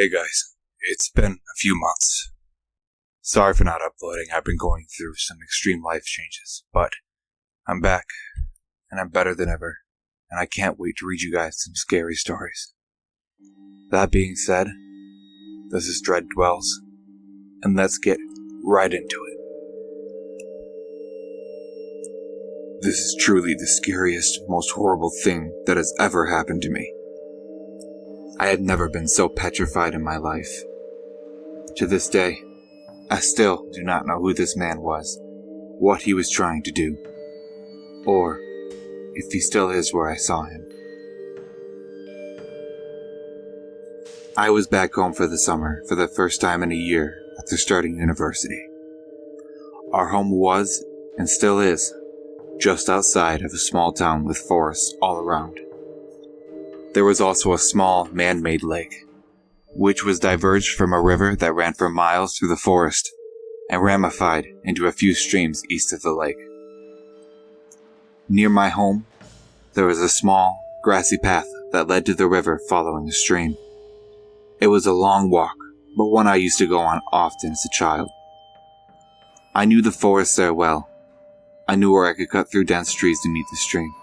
Hey guys, it's been a few months. Sorry for not uploading. I've been going through some extreme life changes, but I'm back, and I'm better than ever, and I can't wait to read you guys some scary stories. That being said, this is Dread Dwells, and let's get right into it. This is truly the scariest, most horrible thing that has ever happened to me. I had never been so petrified in my life. To this day, I still do not know who this man was, what he was trying to do, or if he still is where I saw him. I was back home for the summer for the first time in a year after starting university. Our home was, and still is, just outside of a small town with forests all around. There was also a small, man-made lake, which was diverged from a river that ran for miles through the forest and ramified into a few streams east of the lake. Near my home, there was a small, grassy path that led to the river following the stream. It was a long walk, but one I used to go on often as a child. I knew the forest there well. I knew where I could cut through dense trees to meet the stream.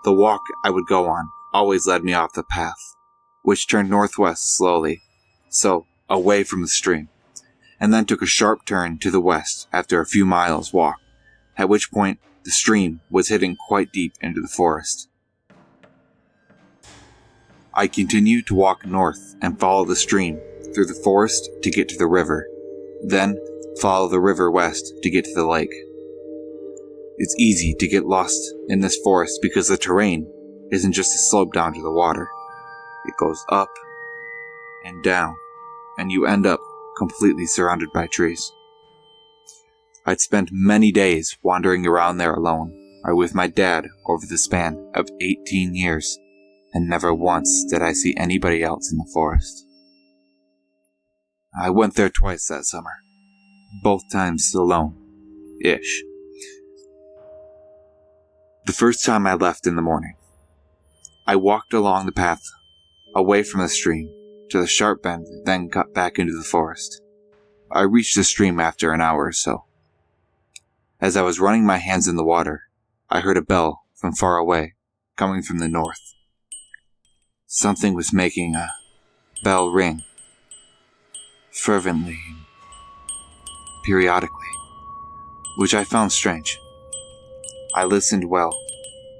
The walk I would go on always led me off the path, which turned northwest slowly, so away from the stream, and then took a sharp turn to the west after a few miles walk, at which point the stream was hitting quite deep into the forest. I continued to walk north and follow the stream through the forest to get to the river, then follow the river west to get to the lake. It's easy to get lost in this forest because the terrain isn't just a slope down to the water. It goes up and down, and you end up completely surrounded by trees. I'd spent many days wandering around there alone, or with my dad over the span of 18 years, and never once did I see anybody else in the forest. I went there twice that summer, both times alone-ish. The first time I left in the morning, I walked along the path, away from the stream, to the sharp bend, then got back into the forest. I reached the stream after an hour or so. As I was running my hands in the water, I heard a bell from far away, coming from the north. Something was making a bell ring, fervently, periodically, which I found strange. I listened well,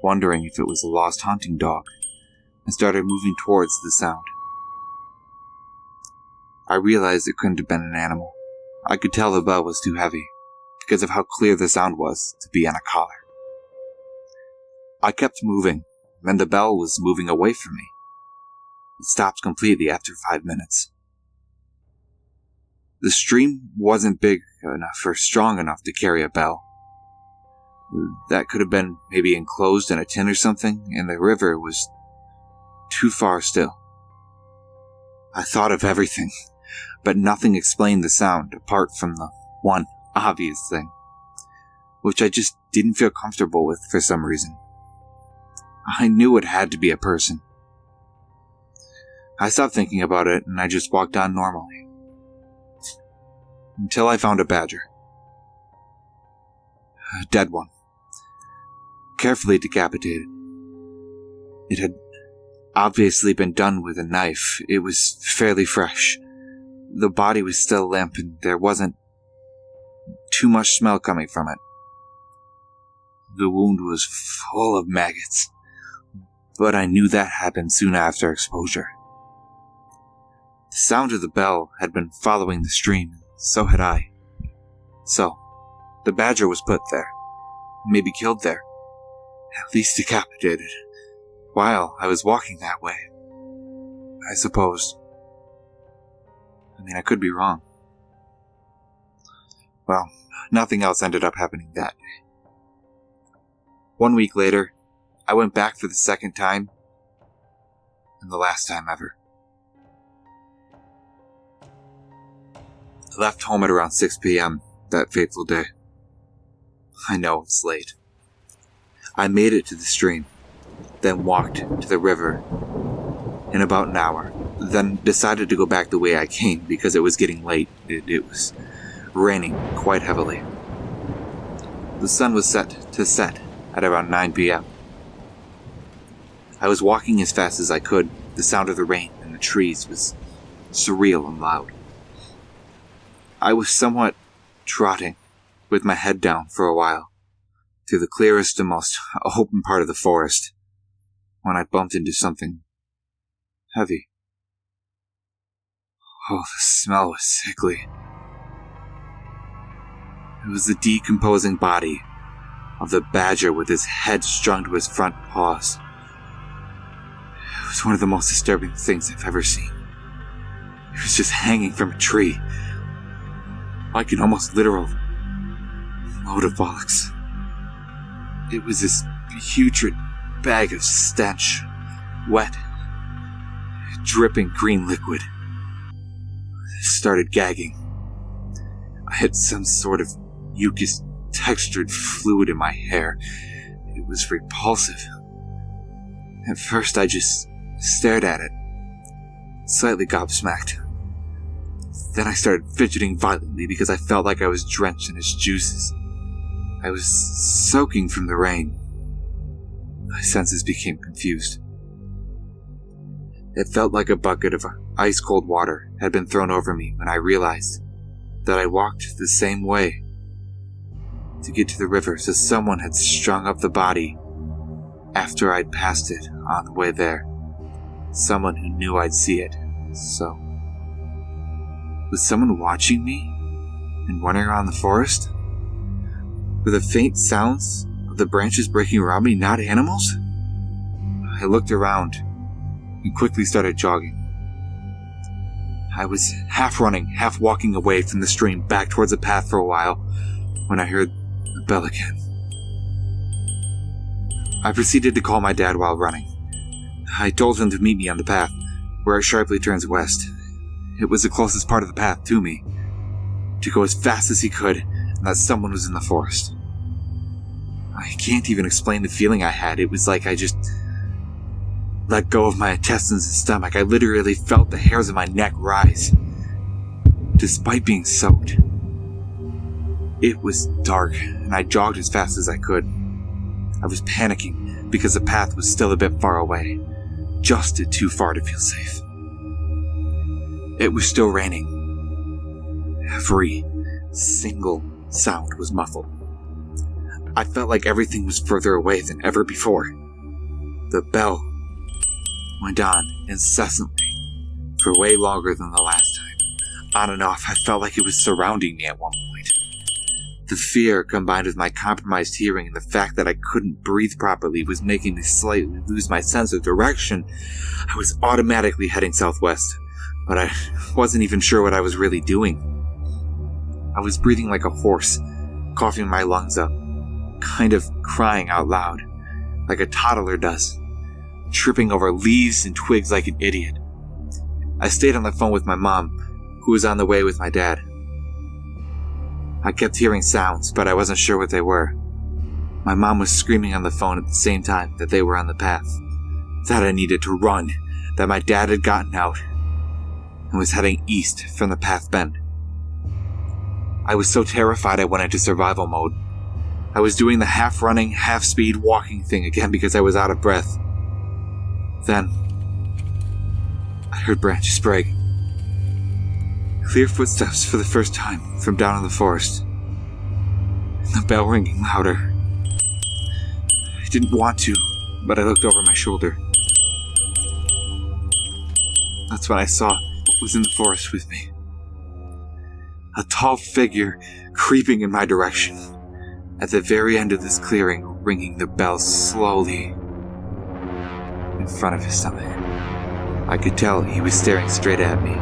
wondering if it was a lost hunting dog, and started moving towards the sound. I realized it couldn't have been an animal. I could tell the bell was too heavy, because of how clear the sound was to be on a collar. I kept moving, and the bell was moving away from me. It stopped completely after 5 minutes. The stream wasn't big enough or strong enough to carry a bell. That could have been maybe enclosed in a tin or something, and the river was too far still. I thought of everything, but nothing explained the sound apart from the one obvious thing, which I just didn't feel comfortable with for some reason. I knew it had to be a person. I stopped thinking about it, and I just walked on normally. Until I found a badger. A dead one. Carefully decapitated. It had obviously been done with a knife. It was fairly fresh. The body was still limp, and there wasn't too much smell coming from it. The wound was full of maggots, but I knew that happened soon after exposure. The sound of the bell had been following the stream, so had I. So, the badger was put there, maybe killed there, at least decapitated, while I was walking that way. I suppose. I could be wrong. Well, nothing else ended up happening that day. 1 week later, I went back for the second time, and the last time ever. I left home at around 6 p.m. that fateful day. I know it's late. I made it to the stream, then walked to the river. In about an hour, then decided to go back the way I came because it was getting late. It was raining quite heavily. The sun was set at around 9 p.m. I was walking as fast as I could. The sound of the rain and the trees was surreal and loud. I was somewhat trotting, with my head down for a while, through the clearest and most open part of the forest, when I bumped into something heavy. Oh, the smell was sickly. It was the decomposing body of the badger with his head strung to his front paws. It was one of the most disturbing things I've ever seen. It was just hanging from a tree, like an almost literal load of bollocks. It was this putrid bag of stench, wet, dripping green liquid. I started gagging. I had some sort of mucus-textured fluid in my hair. It was repulsive. At first, I just stared at it, slightly gobsmacked. Then I started fidgeting violently because I felt like I was drenched in its juices. I was soaking from the rain. My senses became confused. It felt like a bucket of ice-cold water had been thrown over me when I realized that I walked the same way to get to the river, so someone had strung up the body after I'd passed it on the way there. Someone who knew I'd see it. So, was someone watching me and running around the forest? Were the faint sounds of the branches breaking around me not animals? I looked around and quickly started jogging. I was half running, half walking away from the stream back towards the path for a while when I heard the bell again. I proceeded to call my dad while running. I told him to meet me on the path, where it sharply turns west. It was the closest part of the path to me, to go as fast as he could, and that someone was in the forest. I can't even explain the feeling I had. It was like I just let go of my intestines and stomach. I literally felt the hairs of my neck rise, despite being soaked. It was dark, and I jogged as fast as I could. I was panicking because the path was still a bit far away, just too far to feel safe. It was still raining. Every single sound was muffled. I felt like everything was further away than ever before. The bell went on incessantly for way longer than the last time. On and off, I felt like it was surrounding me at one point. The fear, combined with my compromised hearing and the fact that I couldn't breathe properly, was making me slightly lose my sense of direction. I was automatically heading southwest, but I wasn't even sure what I was really doing. I was breathing like a horse, coughing my lungs up, kind of crying out loud, like a toddler does, tripping over leaves and twigs like an idiot. I stayed on the phone with my mom, who was on the way with my dad. I kept hearing sounds, but I wasn't sure what they were. My mom was screaming on the phone at the same time that they were on the path, that I needed to run, that my dad had gotten out and was heading east from the path bend. I was so terrified I went into survival mode. I was doing the half-running, half-speed walking thing again because I was out of breath. Then, I heard branches break. Clear footsteps for the first time from down in the forest. And the bell ringing louder. I didn't want to, but I looked over my shoulder. That's when I saw what was in the forest with me. A tall figure creeping in my direction. At the very end of this clearing, ringing the bell slowly in front of his stomach. I could tell he was staring straight at me.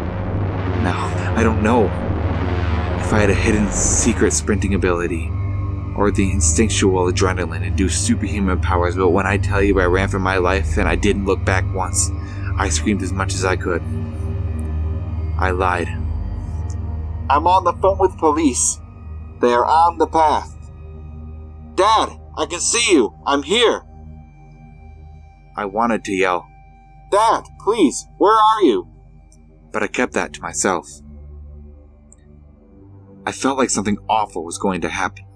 Now, I don't know if I had a hidden secret sprinting ability or the instinctual adrenaline-induced superhuman powers, but when I tell you I ran for my life and I didn't look back once, I screamed as much as I could. I lied. I'm on the phone with police. They are on the path. Dad, I can see you. I'm here. I wanted to yell, Dad, please, where are you? but I kept that to myself. I felt like something awful was going to happen.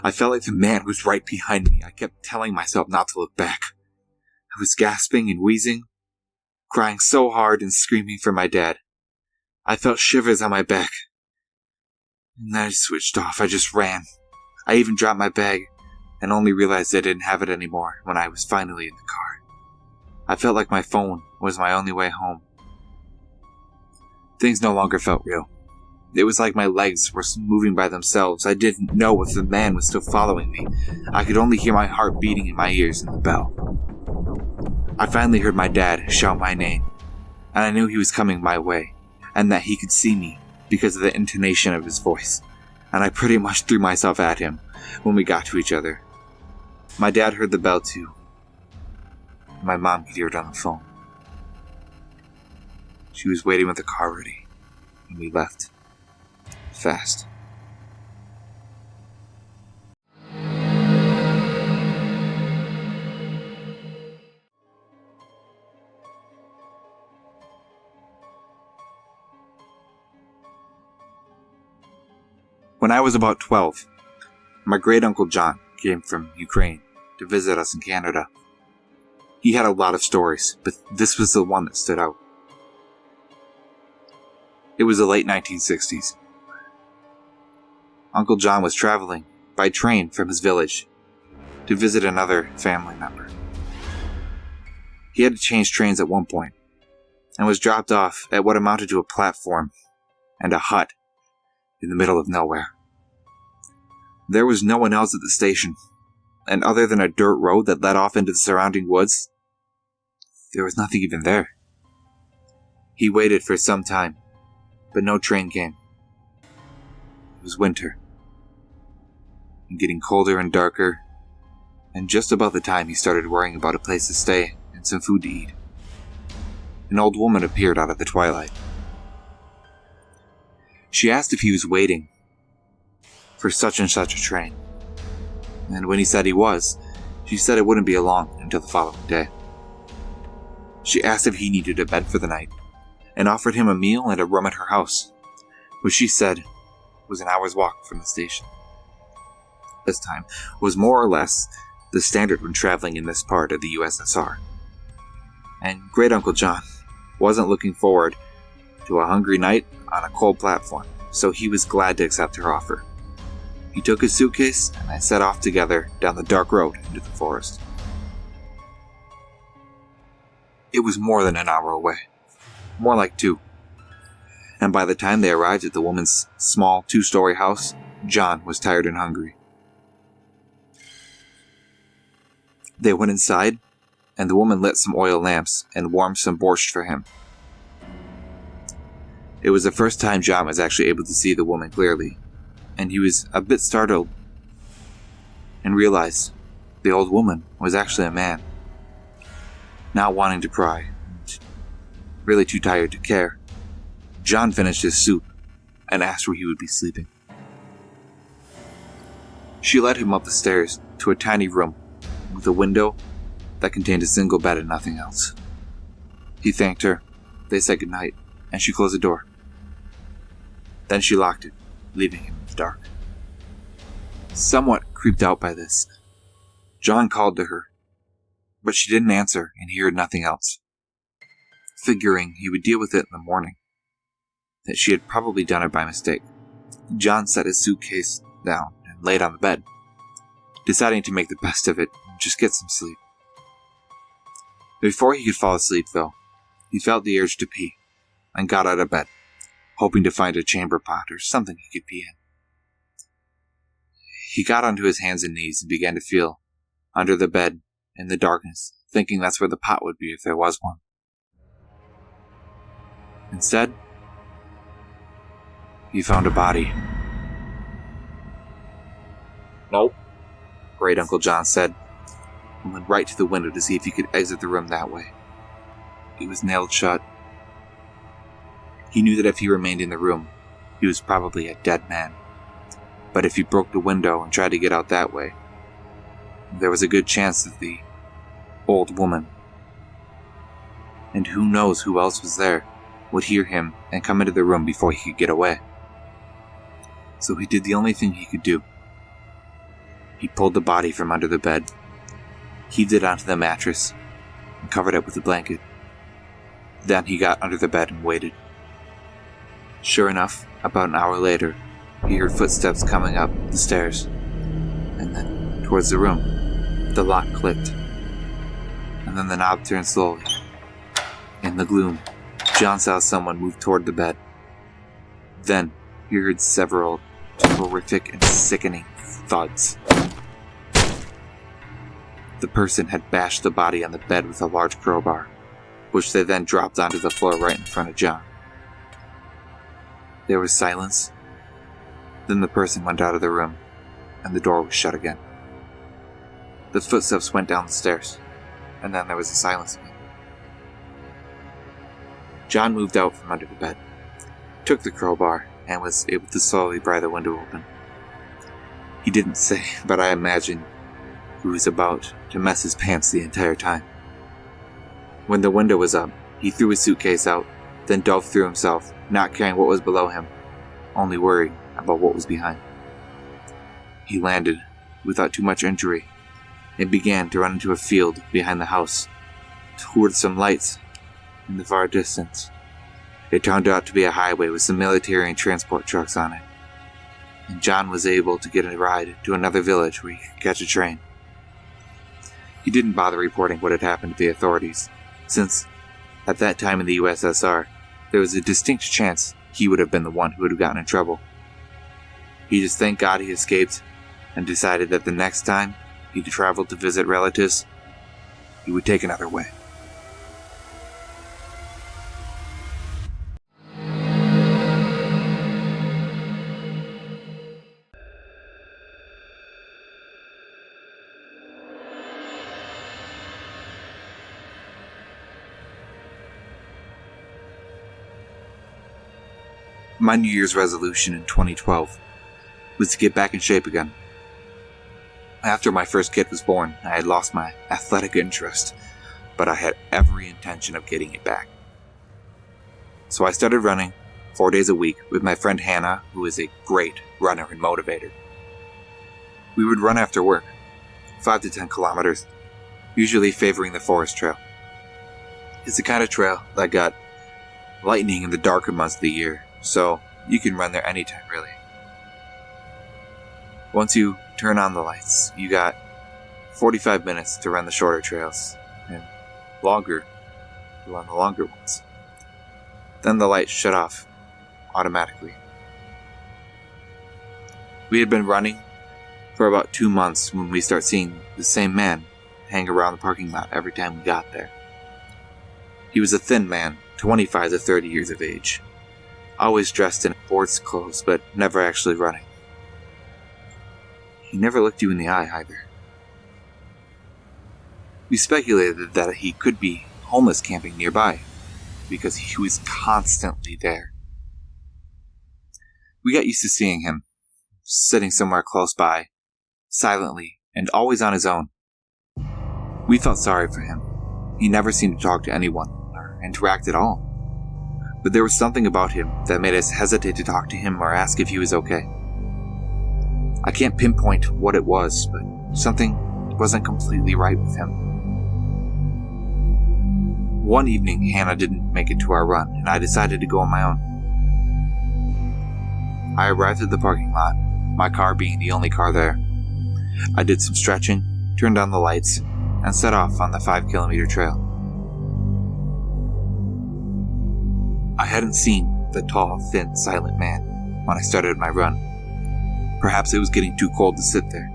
I felt like the man was right behind me. I kept telling myself not to look back. I was gasping and wheezing, crying so hard and screaming for my dad. I felt shivers on my back. And then I switched off. I just ran. I even dropped my bag and only realized I didn't have it anymore when I was finally in the car. I felt like my phone was my only way home. Things no longer felt real. It was like my legs were moving by themselves. I didn't know if the man was still following me. I could only hear my heart beating in my ears and the bell. I finally heard my dad shout my name, and I knew he was coming my way, and that he could see me because of the intonation of his voice, and I pretty much threw myself at him when we got to each other. My dad heard the bell too. My mom could hear it on the phone. She was waiting with the car ready, and we left. Fast. When I was about 12, my great-uncle John came from Ukraine to visit us in Canada. He had a lot of stories, but this was the one that stood out. It was the late 1960s. Uncle John was traveling by train from his village to visit another family member. He had to change trains at one point and was dropped off at what amounted to a platform and a hut in the middle of nowhere. There was no one else at the station, and other than a dirt road that led off into the surrounding woods, there was nothing even there. He waited for some time, but no train came. It was winter, and getting colder and darker, and just about the time he started worrying about a place to stay and some food to eat, an old woman appeared out of the twilight. She asked if he was waiting for such and such a train, and when he said he was, she said it wouldn't be long until the following day. She asked if he needed a bed for the night, and offered him a meal and a room at her house, which she said was an hour's walk from the station. This time was more or less the standard when traveling in this part of the USSR. And Great Uncle John wasn't looking forward to a hungry night on a cold platform, so he was glad to accept her offer. He took his suitcase and they set off together down the dark road into the forest. It was more than an hour away, more like 2. And by the time they arrived at the woman's small 2-story house, John was tired and hungry. They went inside, and the woman lit some oil lamps and warmed some borscht for him. It was the first time John was actually able to see the woman clearly, and he was a bit startled and realized the old woman was actually a man. Not wanting to pry, and really too tired to care, John finished his soup and asked where he would be sleeping. She led him up the stairs to a tiny room with a window that contained a single bed and nothing else. He thanked her, they said goodnight, and she closed the door. Then she locked it, leaving him in the dark. Somewhat creeped out by this, John called to her, but she didn't answer and he heard nothing else. Figuring he would deal with it in the morning, that she had probably done it by mistake, John set his suitcase down and laid on the bed, deciding to make the best of it and just get some sleep. Before he could fall asleep, though, he felt the urge to pee and got out of bed, hoping to find a chamber pot or something he could pee in. He got onto his hands and knees and began to feel under the bed in the darkness, thinking that's where the pot would be if there was one. Instead, he found a body. "Nope," Great Uncle John said, and went right to the window to see if he could exit the room that way. It was nailed shut. He knew that if he remained in the room, he was probably a dead man. But if he broke the window and tried to get out that way, there was a good chance that the old woman, and who knows who else was there, would hear him and come into the room before he could get away. So he did the only thing he could do. He pulled the body from under the bed, heaved it onto the mattress, and covered it with a blanket. Then he got under the bed and waited. Sure enough, about an hour later, he heard footsteps coming up the stairs, and then towards the room. The lock clicked, and then the knob turned slowly. In the gloom, John saw someone move toward the bed. Then he heard several horrific and sickening thuds. The person had bashed the body on the bed with a large crowbar, which they then dropped onto the floor right in front of John. There was silence. Then the person went out of the room, and the door was shut again. The footsteps went down the stairs, and then there was a silence again. John moved out from under the bed, took the crowbar, and was able to slowly pry the window open. He didn't say, but I imagine he was about to mess his pants the entire time. When the window was up, he threw his suitcase out, then dove through himself, not caring what was below him, only worried about what was behind. He landed, without too much injury, and began to run into a field behind the house, towards some lights in the far distance. It turned out to be a highway with some military and transport trucks on it, and John was able to get a ride to another village where he could catch a train. He didn't bother reporting what had happened to the authorities, since, at that time in the USSR, there was a distinct chance he would have been the one who would have gotten in trouble. He just thanked God he escaped, and decided that the next time he traveled to visit relatives, he would take another way. My New Year's resolution in 2012 was to get back in shape again. After my first kid was born, I had lost my athletic interest, but I had every intention of getting it back. So I started running 4 days a week with my friend Hannah, who is a great runner and motivator. We would run after work, 5 to 10 kilometers, usually favoring the forest trail. It's the kind of trail that got lightning in the darker months of the year, so you can run there anytime, really. Once you turn on the lights, you got 45 minutes to run the shorter trails, and longer to run the longer ones. Then the lights shut off automatically. We had been running for about 2 months when we start seeing the same man hang around the parking lot every time we got there. He was a thin man, 25 to 30 years of age, always dressed in sports clothes, but never actually running. He never looked you in the eye either. We speculated that he could be homeless camping nearby, because he was constantly there. We got used to seeing him, sitting somewhere close by, silently, and always on his own. We felt sorry for him. He never seemed to talk to anyone, or interact at all. But there was something about him that made us hesitate to talk to him or ask if he was okay. I can't pinpoint what it was, but something wasn't completely right with him. One evening, Hannah didn't make it to our run, and I decided to go on my own. I arrived at the parking lot, my car being the only car there. I did some stretching, turned on the lights, and set off on the 5-kilometer trail. I hadn't seen the tall, thin, silent man when I started my run. Perhaps it was getting too cold to sit there,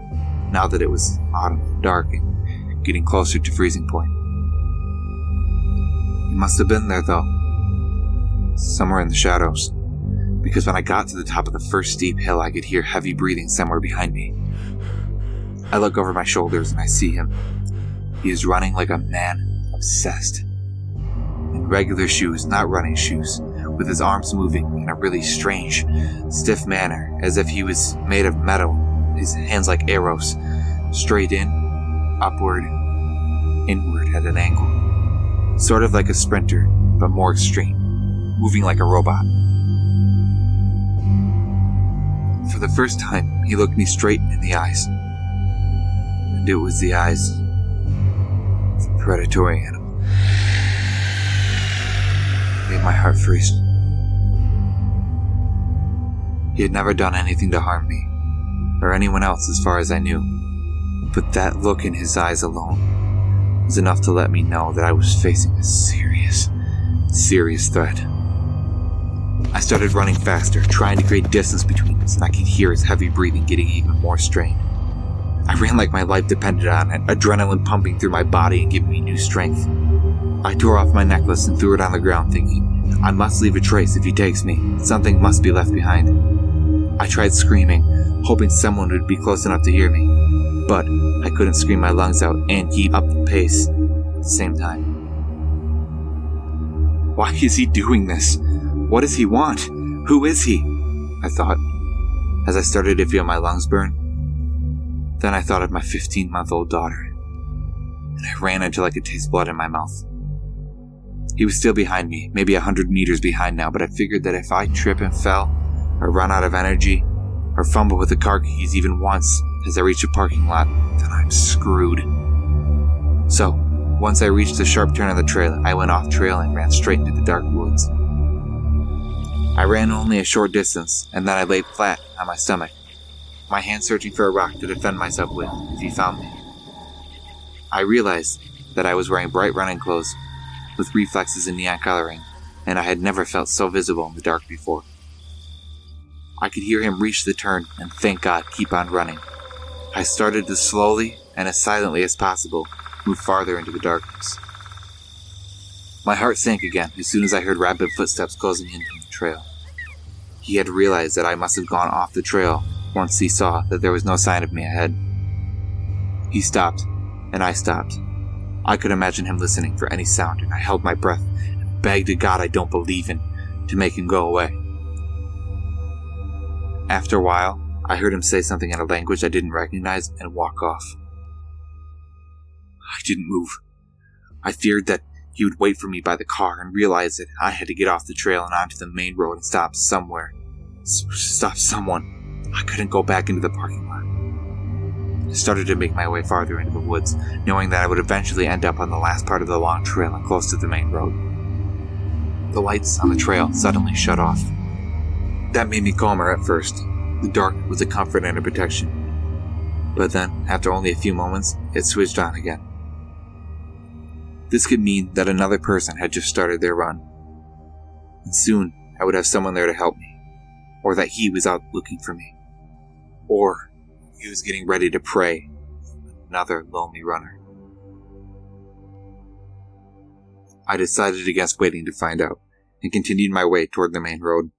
now that it was autumn and dark and getting closer to freezing point. He must have been there, though, somewhere in the shadows, because when I got to the top of the first steep hill, I could hear heavy breathing somewhere behind me. I look over my shoulders and I see him. He is running like a man obsessed. In regular shoes, not running shoes, with his arms moving in a really strange, stiff manner, as if he was made of metal, his hands like arrows, straight in, upward, inward at an angle. Sort of like a sprinter, but more extreme, moving like a robot. For the first time, he looked me straight in the eyes. And it was the eyes of a predatory animal. It made my heart freeze. He had never done anything to harm me, or anyone else as far as I knew. But that look in his eyes alone was enough to let me know that I was facing a serious threat. I started running faster, trying to create distance between us, and I could hear his heavy breathing getting even more strained. I ran like my life depended on it, adrenaline pumping through my body and giving me new strength. I tore off my necklace and threw it on the ground, thinking, I must leave a trace if he takes me. Something must be left behind. I tried screaming, hoping someone would be close enough to hear me, but I couldn't scream my lungs out and keep up the pace at the same time. Why is he doing this? What does he want? Who is he? I thought, as I started to feel my lungs burn. Then I thought of my 15-month-old daughter, and I ran until I could taste blood in my mouth. He was still behind me, maybe 100 meters behind now, but I figured that if I trip and fell, or run out of energy, or fumble with the car keys even once as I reached a parking lot, then I'm screwed. So, once I reached the sharp turn on the trail, I went off trail and ran straight into the dark woods. I ran only a short distance, and then I lay flat on my stomach, my hand searching for a rock to defend myself with if he found me. I realized that I was wearing bright running clothes with reflexes and neon coloring, and I had never felt so visible in the dark before. I could hear him reach the turn and, thank God, keep on running. I started to slowly and as silently as possible move farther into the darkness. My heart sank again as soon as I heard rapid footsteps closing in from the trail. He had realized that I must have gone off the trail once he saw that there was no sign of me ahead. He stopped, and I stopped. I could imagine him listening for any sound, and I held my breath and begged to God I don't believe in to make him go away. After a while, I heard him say something in a language I didn't recognize and walk off. I didn't move. I feared that he would wait for me by the car and realize that I had to get off the trail and onto the main road and stop somewhere. Stop someone. I couldn't go back into the parking lot. I started to make my way farther into the woods, knowing that I would eventually end up on the last part of the long trail and close to the main road. The lights on the trail suddenly shut off. That made me calmer at first. The dark was a comfort and a protection. But then, after only a few moments, it switched on again. This could mean that another person had just started their run. And soon, I would have someone there to help me. Or that he was out looking for me. Or he was getting ready to prey on another lonely runner. I decided against waiting to find out, and continued my way toward the main road.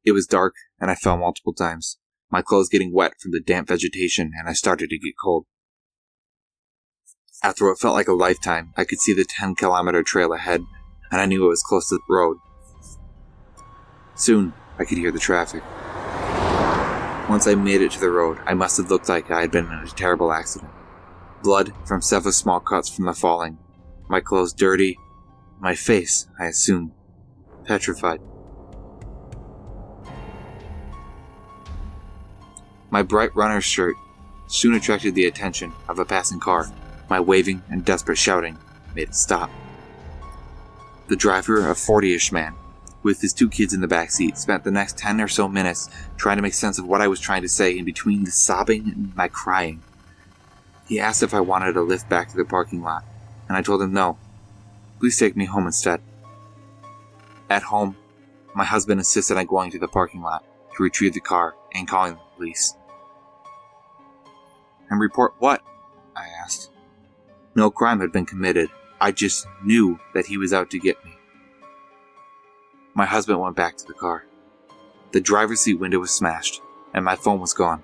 It was dark, and I fell multiple times, my clothes getting wet from the damp vegetation, and I started to get cold. After what felt like a lifetime, I could see the 10-kilometer trail ahead, and I knew it was close to the road. Soon, I could hear the traffic. Once I made it to the road, I must have looked like I had been in a terrible accident. Blood from several small cuts from the falling, my clothes dirty, my face, I assume, petrified. My bright runner's shirt soon attracted the attention of a passing car. My waving and desperate shouting made it stop. The driver, a 40-ish man, with his 2 kids in the back seat, spent the next 10 or so minutes trying to make sense of what I was trying to say in between the sobbing and my crying. He asked if I wanted a lift back to the parking lot, and I told him no. Please take me home instead. At home, my husband insisted on going to the parking lot to retrieve the car and calling the police. And report what? I asked. No crime had been committed. I just knew that he was out to get me. My husband went back to the car. The driver's seat window was smashed, and my phone was gone.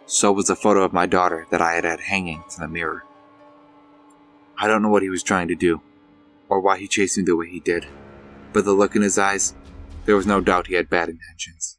So was a photo of my daughter that I had had hanging from the mirror. I don't know what he was trying to do, or why he chased me the way he did, but the look in his eyes, there was no doubt he had bad intentions.